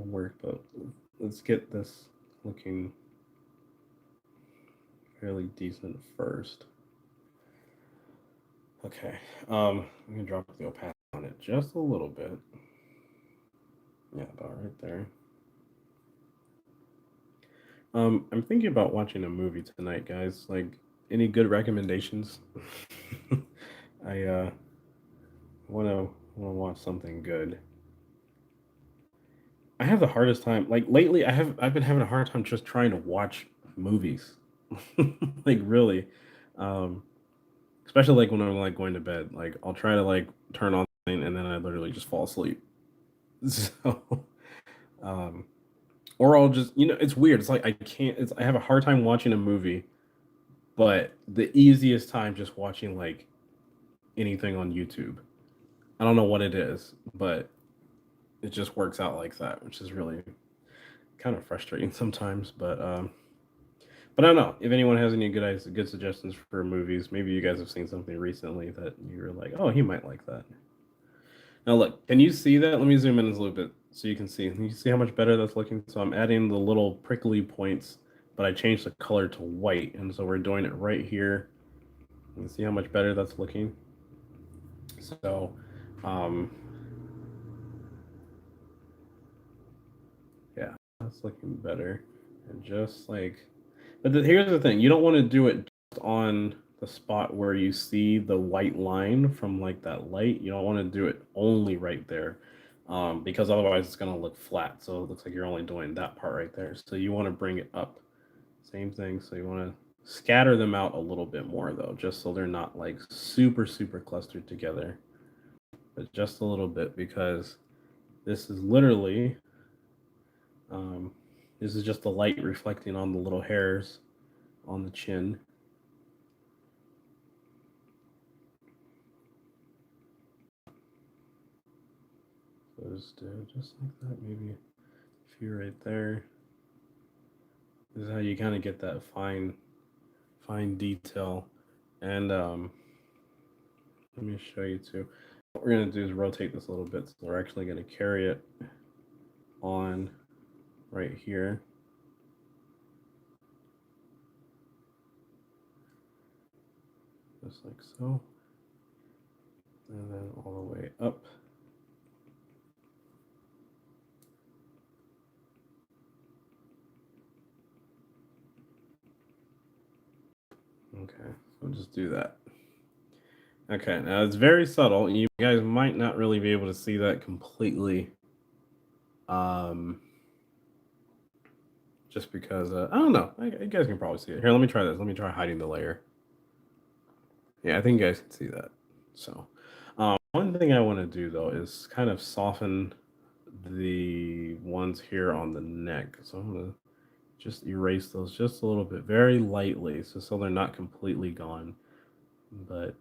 work, but let's get this looking fairly decent first. Okay, I'm gonna drop the opacity on it just a little bit. Yeah, about right there. I'm thinking about watching a movie tonight, guys. Like, any good recommendations? I wanna watch something good. I have the hardest time. Like lately, I've been having a hard time just trying to watch movies. Like really, um, especially like when I'm like going to bed. Like I'll try to like turn on something and then I literally just fall asleep. So, um, or I'll just it's weird. It's like I can't. I have a hard time watching a movie, but the easiest time just watching like anything on YouTube. I don't know what it is, but it just works out like that, which is really kind of frustrating sometimes. But I don't know if anyone has any good suggestions for movies. Maybe you guys have seen something recently that you're like, oh, he might like that. Now look, can you see that? Let me zoom in a little bit so you can see. Can you see how much better that's looking? So I'm adding the little prickly points, but I changed the color to white, and so we're doing it right here. You can see how much better that's looking. So, um, yeah, that's looking better. And just like, here's the thing: you don't want to do it just on the spot where you see the white line from like that light. You don't want to do it only right there, because otherwise it's gonna look flat. So it looks like you're only doing that part right there. So you want to bring it up. Same thing. So you want to scatter them out a little bit more though, just so they're not like super clustered together, but just a little bit because this is literally um, this is just the light reflecting on the little hairs on the chin. So just do just like that, maybe a few right there. This is how you kind of get that fine detail. And let me show you too. What we're gonna do is rotate this a little bit. So we're actually gonna carry it on right here. Just like so. And then all the way up. Okay, so we'll just do that. Okay, now it's very subtle. You guys might not really be able to see that completely. Um, just because I don't know. You guys can probably see it. Here, let me try this. Let me try hiding the layer. Yeah, I think you guys can see that. So, one thing I want to do though is kind of soften the ones here on the neck. So I'm gonna just erase those just a little bit, very lightly, so they're not completely gone, but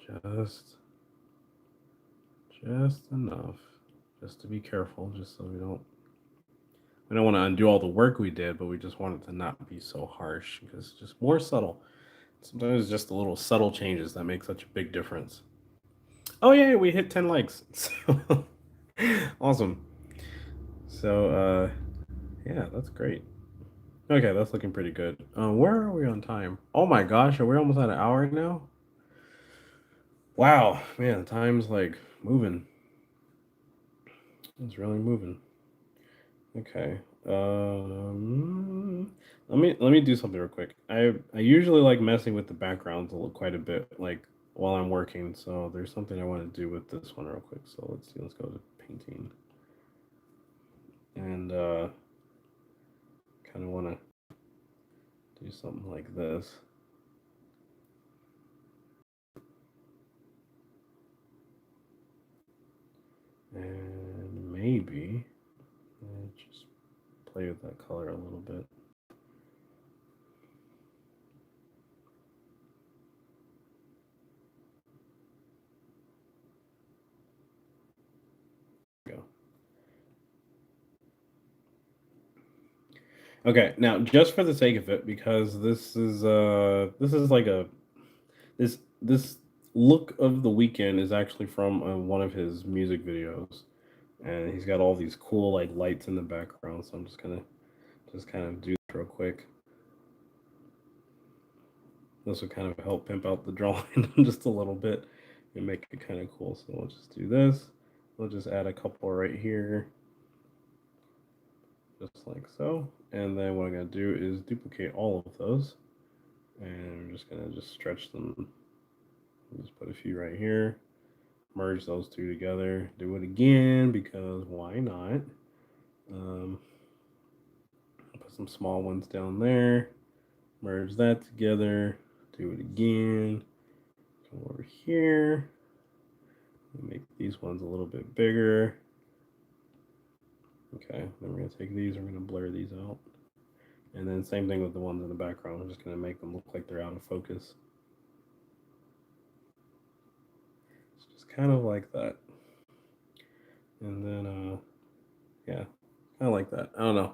just just enough, just to be careful, just so we don't want to undo all the work we did, but we just want it to not be so harsh because it's just more subtle. Sometimes it's just the little subtle changes that make such a big difference. Oh yeah, we hit 10 likes. So awesome. So yeah, that's great. Okay, that's looking pretty good. Where are we on time? Oh my gosh, are we almost at an hour now? Wow, man, time's like moving. It's really moving. Okay. Let me do something real quick. I usually like messing with the backgrounds quite a bit, like while I'm working. So there's something I want to do with this one real quick. So let's see. Let's go to painting, and kind of want to do something like this, and maybe just play with that color a little bit. Go. Okay, now just for the sake of it, because this is like a this look of the weekend is actually from one of his music videos, and he's got all these cool like lights in the background. So I'm just gonna just kind of do this real quick. This will kind of help pimp out the drawing just a little bit and make it kind of cool. So we'll just do this. We'll just add a couple right here, just like so. And then what I'm gonna do is duplicate all of those, and I'm just gonna just stretch them. Just put a few right here. Merge those two together. Do it again because why not? Um, put some small ones down there. Merge that together. Do it again. Come over here. Make these ones a little bit bigger. Okay, then we're going to take these, we're going to blur these out. And then same thing with the ones in the background. I'm just going to make them look like they're out of focus. kind of like that. And then, yeah, kind of like that. I don't know.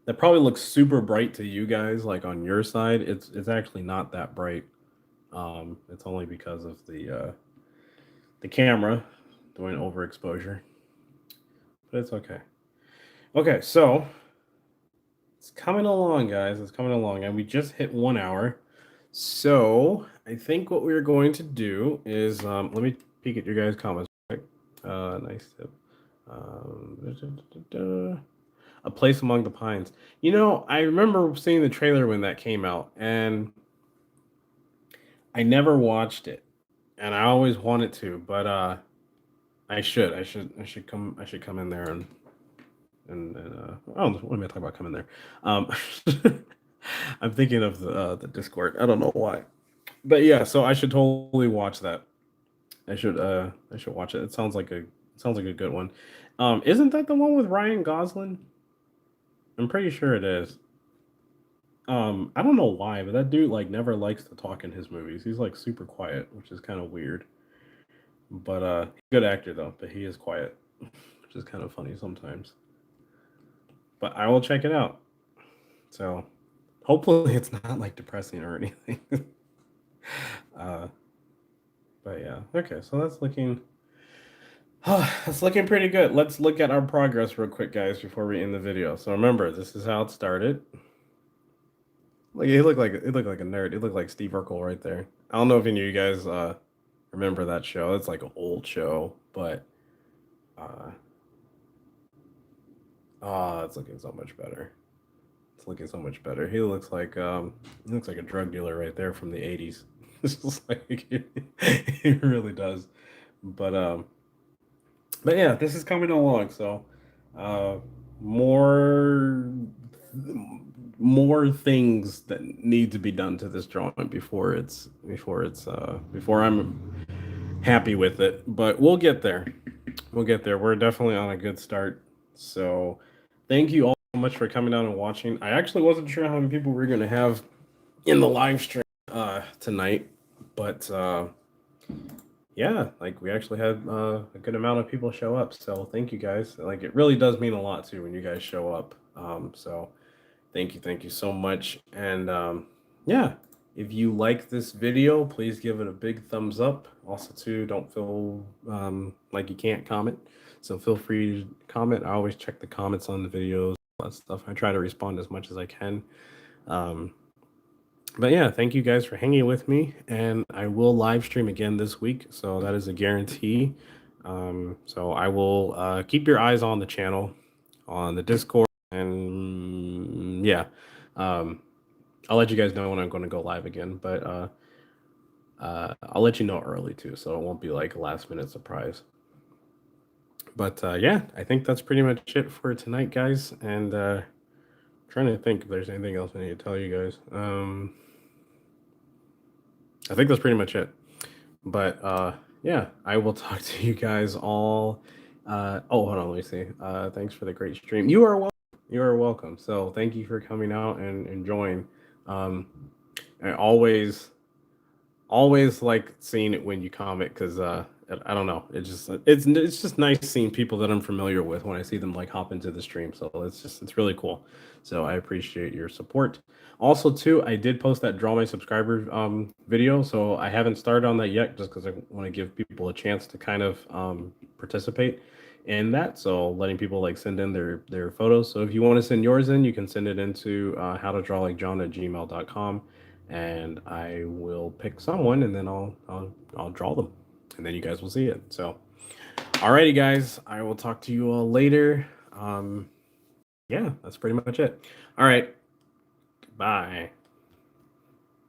That probably looks super bright to you guys, like on your side. It's actually not that bright. It's only because of the camera doing overexposure, but it's okay. Okay, so it's coming along, guys. It's coming along, and we just hit 1 hour. So I think what we're going to do is let me peek at your guys' comments. Nice tip. A Place Among the Pines. You know, I remember seeing the trailer when that came out, and I never watched it, and I always wanted to, but I should come in there and oh, what am I talking about? Come in there. Um, I'm thinking of the Discord. I don't know why, but yeah. So I should totally watch that. I should watch it. It sounds like a good one. Isn't that the one with Ryan Gosling? I'm pretty sure it is. I don't know why, but that dude like never likes to talk in his movies. He's like super quiet, which is kind of weird. But good actor though, but he is quiet, which is kind of funny sometimes. But I will check it out. So hopefully it's not like depressing or anything. uh, but yeah, okay. So that's looking pretty good. Let's look at our progress real quick, guys, before we end the video. So remember, this is how it started. Like it looked like a nerd. It looked like Steve Urkel right there. I don't know if any of you guys remember that show. It's like an old show, but uh it's looking so much better. It's looking so much better. He looks like a drug dealer right there from the 80s. It's just like he really does. But um but yeah, this is coming along. So uh more more things that need to be done to this drawing before I'm happy with it. But we'll get there. We'll get there. We're definitely on a good start. So thank you all so much for coming down and watching. I actually wasn't sure how many people we are gonna have in the live stream tonight, but yeah, like we actually had a good amount of people show up. So thank you guys. Like it really does mean a lot too when you guys show up. So thank you so much. And yeah, if you like this video, please give it a big thumbs up. Also, too, don't feel like you can't comment. So feel free to comment. I always check the comments on the videos, all that stuff. I try to respond as much as I can. Um, but yeah, thank you guys for hanging with me. And I will live stream again this week. So that is a guarantee. So I will keep your eyes on the channel, on the Discord. And yeah, um, I'll let you guys know when I'm going to go live again. But I'll let you know early too. So it won't be like a last minute surprise. But yeah, I think that's pretty much it for tonight, guys. And trying to think if there's anything else I need to tell you guys. I think that's pretty much it. But yeah, I will talk to you guys all. Oh, hold on, let me see. Thanks for the great stream. You are welcome. You are welcome. So thank you for coming out and enjoying. I always like seeing it when you comment because I don't know. It's just nice seeing people that I'm familiar with when I see them like hop into the stream. So it's really cool. So I appreciate your support. Also, too, I did post that draw my subscriber video. So I haven't started on that yet, just because I want to give people a chance to kind of participate in that. So letting people like send in their photos. So if you want to send yours in, you can send it into howtodrawlikejohn@gmail.com, and I will pick someone, and then I'll draw them, and then you guys will see it. So, alrighty, guys, I will talk to you all later. Yeah, that's pretty much it. All right, bye.